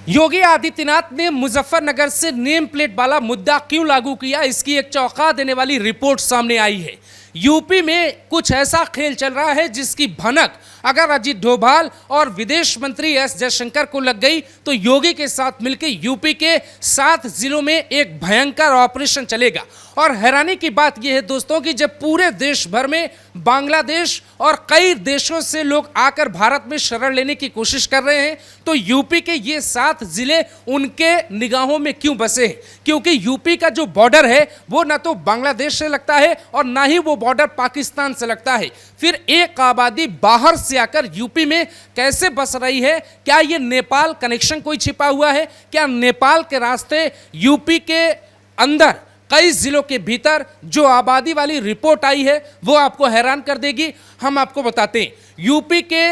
योगी आदित्यनाथ ने मुजफ्फरनगर से name plate वाला मुद्दा क्यों लागू किया, इसकी एक चौंका देने वाली रिपोर्ट सामने आई है। यूपी में कुछ ऐसा खेल चल रहा है जिसकी भनक अगर अजीत डोभाल और विदेश मंत्री एस जयशंकर को लग गई तो योगी के साथ मिलकर यूपी के 7 जिलों में एक भयंकर ऑपरेशन चलेगा। और हैरानी की बात यह है दोस्तों कि जब पूरे देश भर में बांग्लादेश और कई देशों से लोग आकर भारत में शरण लेने की कोशिश कर रहे हैं तो यूपी के ये 7 जिले उनके निगाहों में क्यों बसे हैं? क्योंकि यूपी का जो बॉर्डर है वो ना तो बांग्लादेश से लगता है और ना ही वो बॉर्डर पाकिस्तान से लगता है। फिर एक आबादी बाहर से आकर यूपी में कैसे बस रही है? क्या ये नेपाल कनेक्शन कोई छिपा हुआ है? क्या नेपाल के रास्ते यूपी के अंदर कई जिलों के भीतर जो आबादी वाली रिपोर्ट आई है वो आपको हैरान कर देगी। हम आपको बताते हैं, यूपी के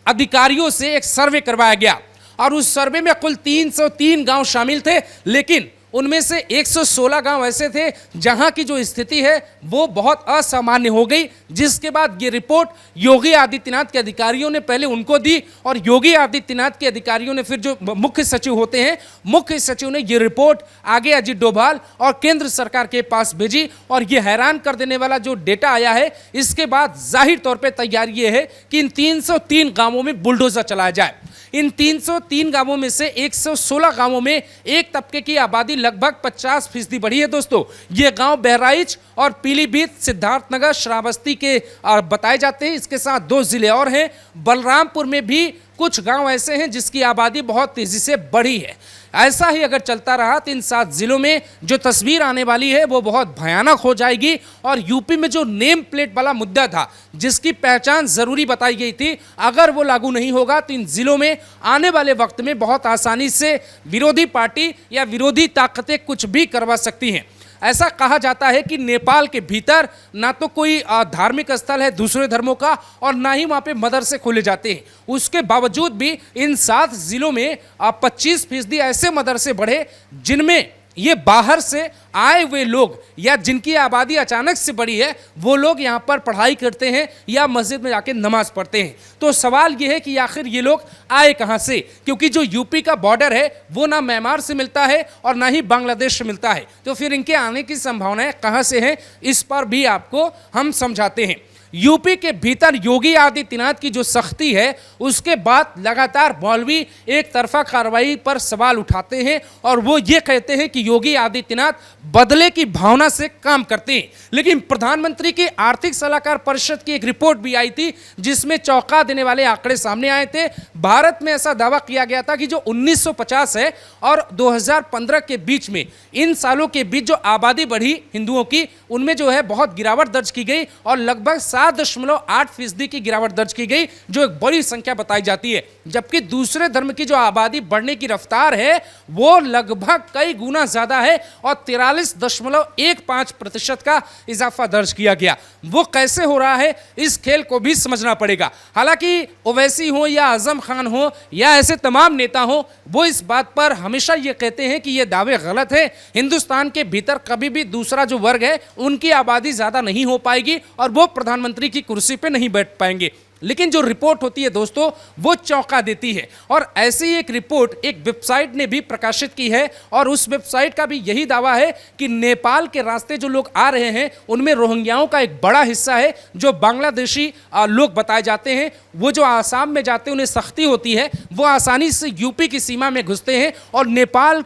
अधिकारियों से एक सर्वे करवाया गया और उस सर्वे में कुल 303 गांव शामिल थे, लेकिन उनमें से 116 गांव ऐसे थे जहां की जो स्थिति है वो बहुत असामान्य हो गई। जिसके बाद ये रिपोर्ट योगी आदित्यनाथ के अधिकारियों ने पहले उनको दी और योगी आदित्यनाथ के अधिकारियों ने फिर जो मुख्य सचिव होते हैं, मुख्य सचिव ने ये रिपोर्ट आगे अजीत डोभाल और केंद्र सरकार के पास भेजी। और ये हैरान कर देने वाला जो डेटा आया है, इसके बाद जाहिर तौर पर तैयारी ये है कि इन 303 गांवों में बुलडोजर चलाया जाए। इन 303 गांवों में से 116 गांवों में एक तबके की आबादी लगभग 50% बढ़ी है दोस्तों। ये गांव बहराइच और पीलीभीत, सिद्धार्थनगर, श्रावस्ती के बताए जाते हैं। इसके साथ 2 जिले और हैं। बलरामपुर में भी कुछ गांव ऐसे हैं जिसकी आबादी बहुत तेजी से बढ़ी है। ऐसा ही अगर चलता रहा तो इन 7 जिलों में जो तस्वीर आने वाली है वो बहुत भयानक हो जाएगी। और यूपी में जो नेम प्लेट वाला मुद्दा था जिसकी पहचान जरूरी बताई गई थी, अगर वो लागू नहीं होगा तो इन जिलों में आने वाले वक्त में बहुत आसानी से विरोधी पार्टी या विरोधी ताकतें कुछ भी करवा सकती हैं। ऐसा कहा जाता है कि नेपाल के भीतर ना तो कोई धार्मिक स्थल है दूसरे धर्मों का और ना ही वहाँ पे मदरसे खोले जाते हैं। उसके बावजूद भी इन 7 जिलों में 25% ऐसे मदरसे बढ़े जिनमें ये बाहर से आए हुए लोग या जिनकी आबादी अचानक से बढ़ी है वो लोग यहाँ पर पढ़ाई करते हैं या मस्जिद में जाके नमाज पढ़ते हैं। तो सवाल ये है कि आखिर ये लोग आए कहाँ से, क्योंकि जो यूपी का बॉर्डर है वो ना म्यांमार से मिलता है और ना ही बांग्लादेश से मिलता है। तो फिर इनके आने की संभावनाएं कहाँ से हैं, इस पर भी आपको हम समझाते हैं। यूपी के भीतर योगी आदित्यनाथ की जो सख्ती है उसके बाद लगातार मौलवी एक तरफा कार्रवाई पर सवाल उठाते हैं और वो ये कहते हैं कि योगी आदित्यनाथ बदले की भावना से काम करते हैं। लेकिन प्रधानमंत्री की आर्थिक सलाहकार परिषद की एक रिपोर्ट भी आई थी जिसमें चौंका देने वाले आंकड़े सामने आए थे। भारत में ऐसा दावा किया गया था कि जो 1950 है और 2015 के बीच में, इन सालों के बीच जो आबादी बढ़ी हिंदुओं की, उनमें जो है बहुत गिरावट दर्ज की गई और लगभग 7.8% की गिरावट दर्ज की गई, जो एक बड़ी संख्या बताई जाती है। जबकि दूसरे धर्म की जो आबादी बढ़ने की रफ्तार है वो लगभग कई गुना ज्यादा है और 43.15% का इजाफा दर्ज किया गया। वो कैसे हो रहा है इस खेल को भी समझना पड़ेगा। हालांकि ओवैसी हो या आजम खान हो या ऐसे तमाम नेता हो, वो इस बात पर हमेशा ये कहते हैं कि ये दावे गलत है। हिंदुस्तान के भीतर कभी भी दूसरा जो वर्ग है उनकी आबादी ज्यादा नहीं हो पाएगी और वो प्रधानमंत्री की कुर्सी पे नहीं बैठ पाएंगे। लेकिन जो रिपोर्ट होती है दोस्तों वो चौंका देती है। और ऐसी एक रिपोर्ट एक वेबसाइट ने भी प्रकाशित की है और उस वेबसाइट का भी यही दावा है कि नेपाल के रास्ते जो लोग आ रहे हैं उनमें रोहिंग्याओं का एक बड़ा हिस्सा है जो बांग्लादेशी लोग बताए जाते हैं। वो जो आसाम में जाते हैं उन्हें सख्ती होती है, वो आसानी से यूपी की सीमा में घुसते हैं और नेपाल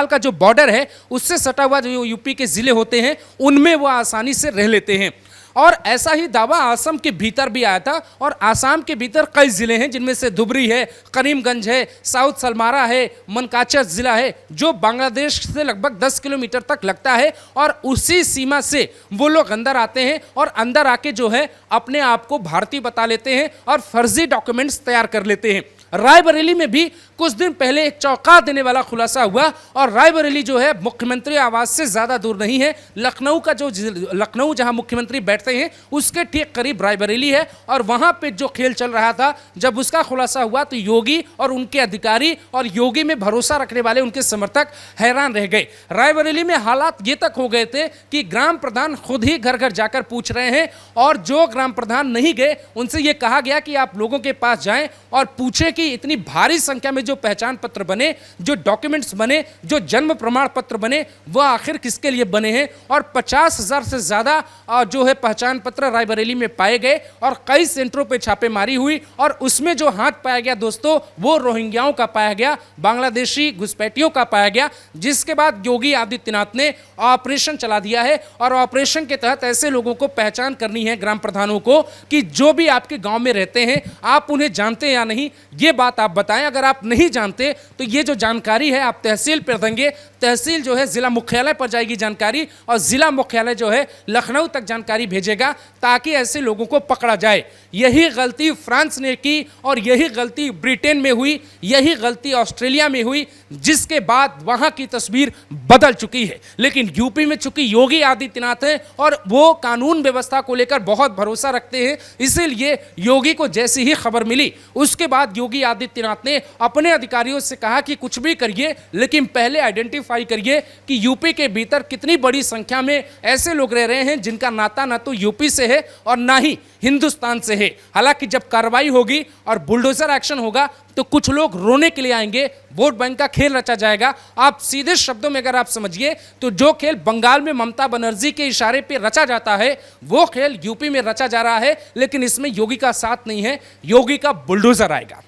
का जो बॉर्डर है उससे सटा हुआ जो यूपी के जिले होते हैं उनमें वो आसानी से रह लेते हैं। और ऐसा ही दावा आसाम के भीतर भी आया था और आसाम के भीतर कई जिले हैं जिनमें से धुबरी है, करीमगंज है, साउथ सलमारा है, मनकाचर जिला है जो बांग्लादेश से लगभग 10 किलोमीटर तक लगता है। और उसी सीमा से वो लोग अंदर आते हैं और अंदर आके जो है अपने आप को भारतीय बता लेते हैं और फर्जी डॉक्यूमेंट्स तैयार कर लेते हैं। रायबरेली में भी कुछ दिन पहले एक चौंका देने वाला खुलासा हुआ और रायबरेली जो है मुख्यमंत्री आवास से ज्यादा दूर नहीं है। लखनऊ जहां मुख्यमंत्री बैठते हैं उसके ठीक करीब रायबरेली है और वहां पे जो खेल चल रहा था जब उसका खुलासा हुआ तो योगी और उनके अधिकारी और योगी में भरोसा रखने वाले उनके समर्थक हैरान रह गए। रायबरेली में हालात ये तक हो गए थे कि ग्राम प्रधान खुद ही घर घर जाकर पूछ रहे हैं और जो ग्राम प्रधान नहीं गए उनसे ये कहा गया कि आप लोगों के पास जाएं और पूछें कि इतनी भारी संख्या में जो पहचान पत्र बने, जो डॉक्यूमेंट्स बने, जो जन्म प्रमाण पत्र बने, वह आखिर किसके लिए बने हैं। और 50,000 से ज़्यादा जो है पहचान पत्र रायबरेली में पाए गए और कई सेंटरों पे छापेमारी हुई और उसमें जो हाथ पाया गया दोस्तों, वो रोहिंग्याओं का पाया गया, बांग्लादेशी घुसपैठियों का पाया गया, जिसके बाद योगी आदित्यनाथ ने ऑपरेशन चला दिया है। और ऑपरेशन के तहत ऐसे लोगों को पहचान करनी है, ग्राम प्रधानों को, कि जो भी आपके गांव में रहते हैं, आप उन्हें जानते हैं या नहीं, ये बात आप बताएं। अगर आप नहीं जानते तो ये जो जानकारी है आप तहसील पर देंगे, तहसील जो है जिला मुख्यालय पर जाएगी जानकारी, और जिला मुख्यालय जो है लखनऊ तक जानकारी भेजेगा, ताकि ऐसे लोगों को पकड़ा जाए। यही गलती फ्रांस ने की और यही गलती ब्रिटेन में हुई, यही गलती ऑस्ट्रेलिया में हुई, जिसके बाद वहां की तस्वीर बदल चुकी है। लेकिन यूपी में चूंकि योगी आदित्यनाथ हैं और वो कानून व्यवस्था को लेकर बहुत भरोसा रखते हैं, इसीलिए योगी को जैसी ही खबर मिली उसके बाद योगी आदित्यनाथ ने अपने अधिकारियों से कहा कि कुछ भी करिए, लेकिन पहले आइडेंटिफाई करिए कि यूपी के भीतर कितनी बड़ी संख्या में ऐसे लोग रह रहे हैं जिनका नाता ना तो यूपी से है और ना ही हिंदुस्तान से है। हालांकि जब कार्रवाई होगी और बुलडोजर एक्शन होगा तो कुछ लोग रोने के लिए आएंगे, वोट बैंक का खेल रचा जाएगा। आप सीधे शब्दों में अगर आप समझिए तो जो खेल बंगाल में ममता बनर्जी के इशारे पे रचा जाता है, वो खेल यूपी में रचा जा रहा है, लेकिन इसमें योगी का साथ नहीं है, योगी का बुलडोजर आएगा।